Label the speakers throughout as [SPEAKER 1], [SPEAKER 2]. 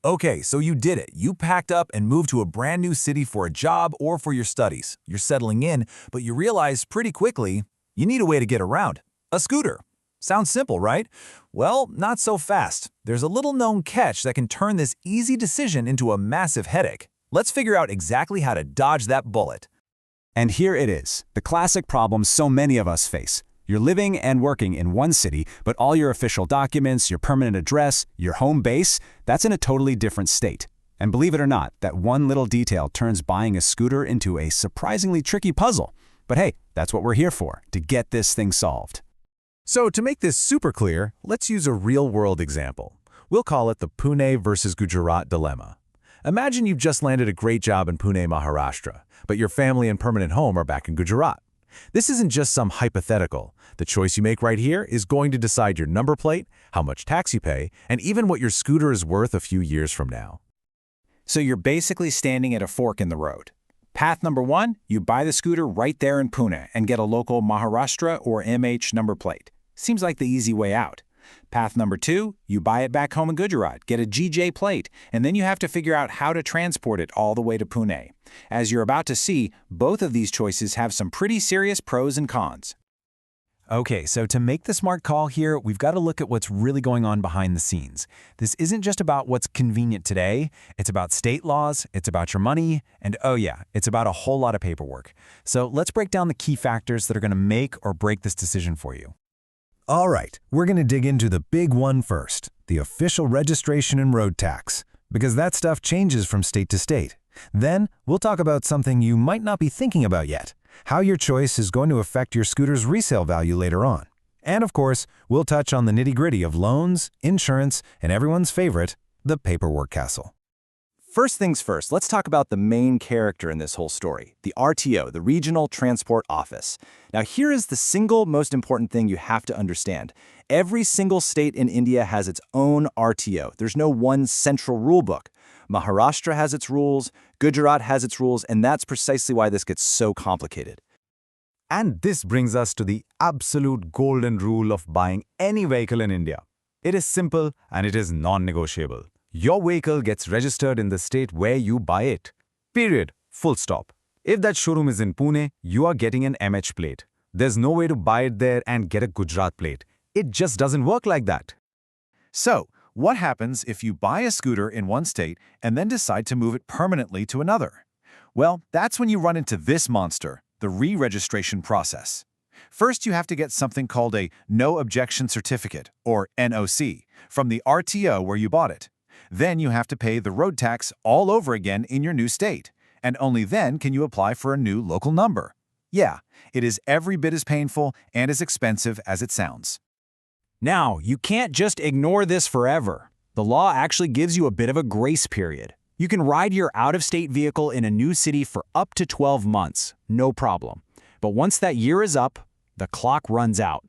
[SPEAKER 1] Okay, so you did it. You packed up and moved to a brand new city for a job or for your studies. You're settling in, but you realize pretty quickly you need a way to get around. A scooter. Sounds simple, right? Well, not so fast. There's a little known catch that can turn this easy decision into a massive headache. Let's figure out exactly how to dodge that bullet.
[SPEAKER 2] And here it is, the classic problem so many of us face. You're living and working in one city, but all your official documents, your permanent address, your home base, that's in a totally different state. And believe it or not, that one little detail turns buying a scooter into a surprisingly tricky puzzle. But hey, that's what we're here for, to get this thing solved.
[SPEAKER 1] So to make this super clear, let's use a real-world example. We'll call it the Pune versus Gujarat dilemma. Imagine you've just landed a great job in Pune, Maharashtra, but your family and permanent home are back in Gujarat. This isn't just some hypothetical. The choice you make right here is going to decide your number plate, how much tax you pay, and even what your scooter is worth a few years from now.
[SPEAKER 2] So you're basically standing at a fork in the road. Path number one, you buy the scooter right there in Pune and get a local Maharashtra or MH number plate. Seems like the easy way out. Path number two, you buy it back home in Gujarat, get a GJ plate, and then you have to figure out how to transport it all the way to Pune. As you're about to see, both of these choices have some pretty serious pros and cons.
[SPEAKER 1] Okay, so to make the smart call here, we've got to look at what's really going on behind the scenes. This isn't just about what's convenient today, it's about state laws, it's about your money, and oh yeah, it's about a whole lot of paperwork. So let's break down the key factors that are going to make or break this decision for you.
[SPEAKER 3] All right, we're going to dig into the big one first, the official registration and road tax, because that stuff changes from state to state. Then, we'll talk about something you might not be thinking about yet, how your choice is going to affect your scooter's resale value later on. And of course, we'll touch on the nitty-gritty of loans, insurance, and everyone's favorite, the paperwork castle.
[SPEAKER 2] First things first, let's talk about the main character in this whole story, the RTO, the Regional Transport Office. Now here is the single most important thing you have to understand. Every single state in India has its own RTO. There's no one central rule book. Maharashtra has its rules, Gujarat has its rules, and that's precisely why this gets so complicated.
[SPEAKER 3] And this brings us to the absolute golden rule of buying any vehicle in India. It is simple and it is non-negotiable. Your vehicle gets registered in the state where you buy it. Period. Full stop. If that showroom is in Pune, you are getting an MH plate. There's no way to buy it there and get a Gujarat plate. It just doesn't work like that.
[SPEAKER 4] So, what happens if you buy a scooter in one state and then decide to move it permanently to another? Well, that's when you run into this monster, the re-registration process. First, you have to get something called a No Objection Certificate, or NOC, from the RTO where you bought it. Then you have to pay the road tax all over again in your new state, and only then can you apply for a new local number. Yeah, it is every bit as painful and as expensive as it sounds.
[SPEAKER 2] Now, you can't just ignore this forever. The law actually gives you a bit of a grace period. You can ride your out-of-state vehicle in a new city for up to 12 months, no problem. But once that year is up, the clock runs out.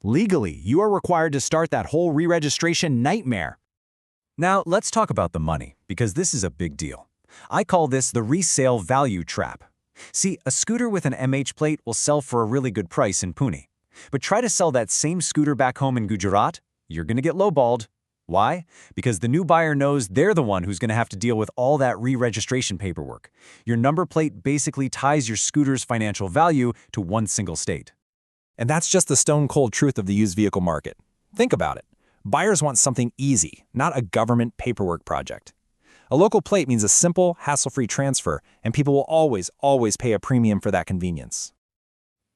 [SPEAKER 2] Legally, you are required to start that whole re-registration nightmare.
[SPEAKER 1] Now, let's talk about the money, because this is a big deal. I call this the resale value trap. See, a scooter with an MH plate will sell for a really good price in Pune. But try to sell that same scooter back home in Gujarat, you're going to get lowballed. Why? Because the new buyer knows they're the one who's going to have to deal with all that re-registration paperwork. Your number plate basically ties your scooter's financial value to one single state.
[SPEAKER 5] And that's just the stone-cold truth of the used vehicle market. Think about it. Buyers want something easy, not a government paperwork project. A local plate means a simple, hassle-free transfer, and people will always pay a premium for that convenience.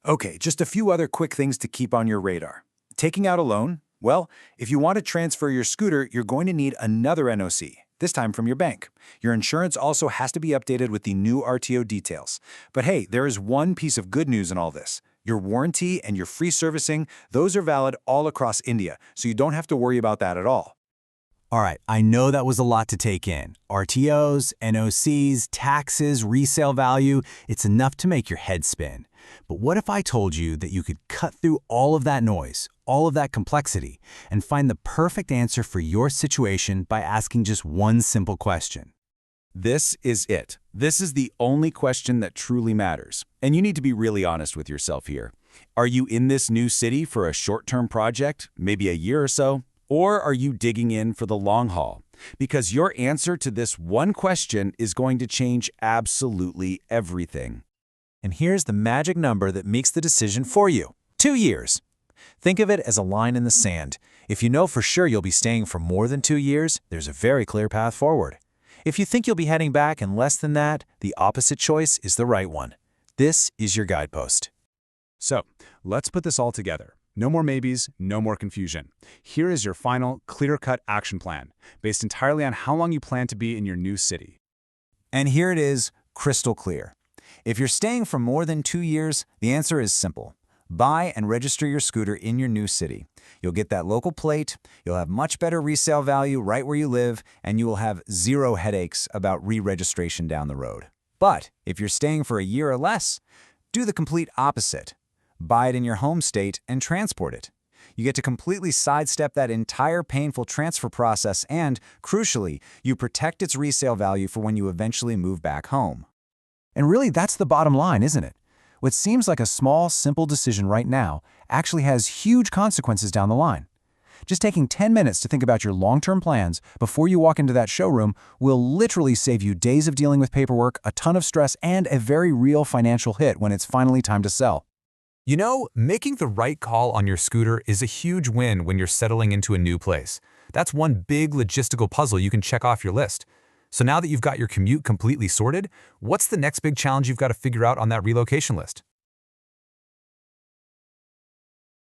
[SPEAKER 4] Okay, just a few other quick things to keep on your radar. Taking out a loan? Well, if you want to transfer your scooter, you're going to need another NOC, this time from your bank. Your insurance also has to be updated with the new RTO details. But hey, there is one piece of good news in all this. Your warranty and your free servicing, those are valid all across India, so you don't have to worry about that at all.
[SPEAKER 2] All right, I know that was a lot to take in. RTOs, NOCs, taxes, resale value, it's enough to make your head spin. But what if I told you that you could cut through all of that noise, all of that complexity, and find the perfect answer for your situation by asking just one simple question?
[SPEAKER 1] This is it. This is the only question that truly matters. And you need to be really honest with yourself here. Are you in this new city for a short-term project, maybe a year or so? Or are you digging in for the long haul?
[SPEAKER 4] Because your answer to this one question is going to change absolutely everything.
[SPEAKER 1] And here's the magic number that makes the decision for you. 2 years. Think of it as a line in the sand. If you know for sure you'll be staying for more than 2 years, there's a very clear path forward. If you think you'll be heading back in less than that, the opposite choice is the right one. This is your guidepost.
[SPEAKER 6] So, let's put this all together. No more maybes, no more confusion. Here is your final, clear-cut action plan, based entirely on how long you plan to be in your new city.
[SPEAKER 2] And here it is, crystal clear. If you're staying for more than 2 years, the answer is simple. Buy and register your scooter in your new city. You'll get that local plate, you'll have much better resale value right where you live, and you will have zero headaches about re-registration down the road. But if you're staying for a year or less, do the complete opposite. Buy it in your home state and transport it. You get to completely sidestep that entire painful transfer process and, crucially, you protect its resale value for when you eventually move back home.
[SPEAKER 1] And really, that's the bottom line, isn't it? What seems like a small, simple decision right now actually has huge consequences down the line. Just taking 10 minutes to think about your long-term plans before you walk into that showroom will literally save you days of dealing with paperwork, a ton of stress, and a very real financial hit when it's finally time to sell.
[SPEAKER 5] You know, making the right call on your scooter is a huge win when you're settling into a new place. That's one big logistical puzzle you can check off your list. So now that you've got your commute completely sorted, what's the next big challenge you've got to figure out on that relocation list?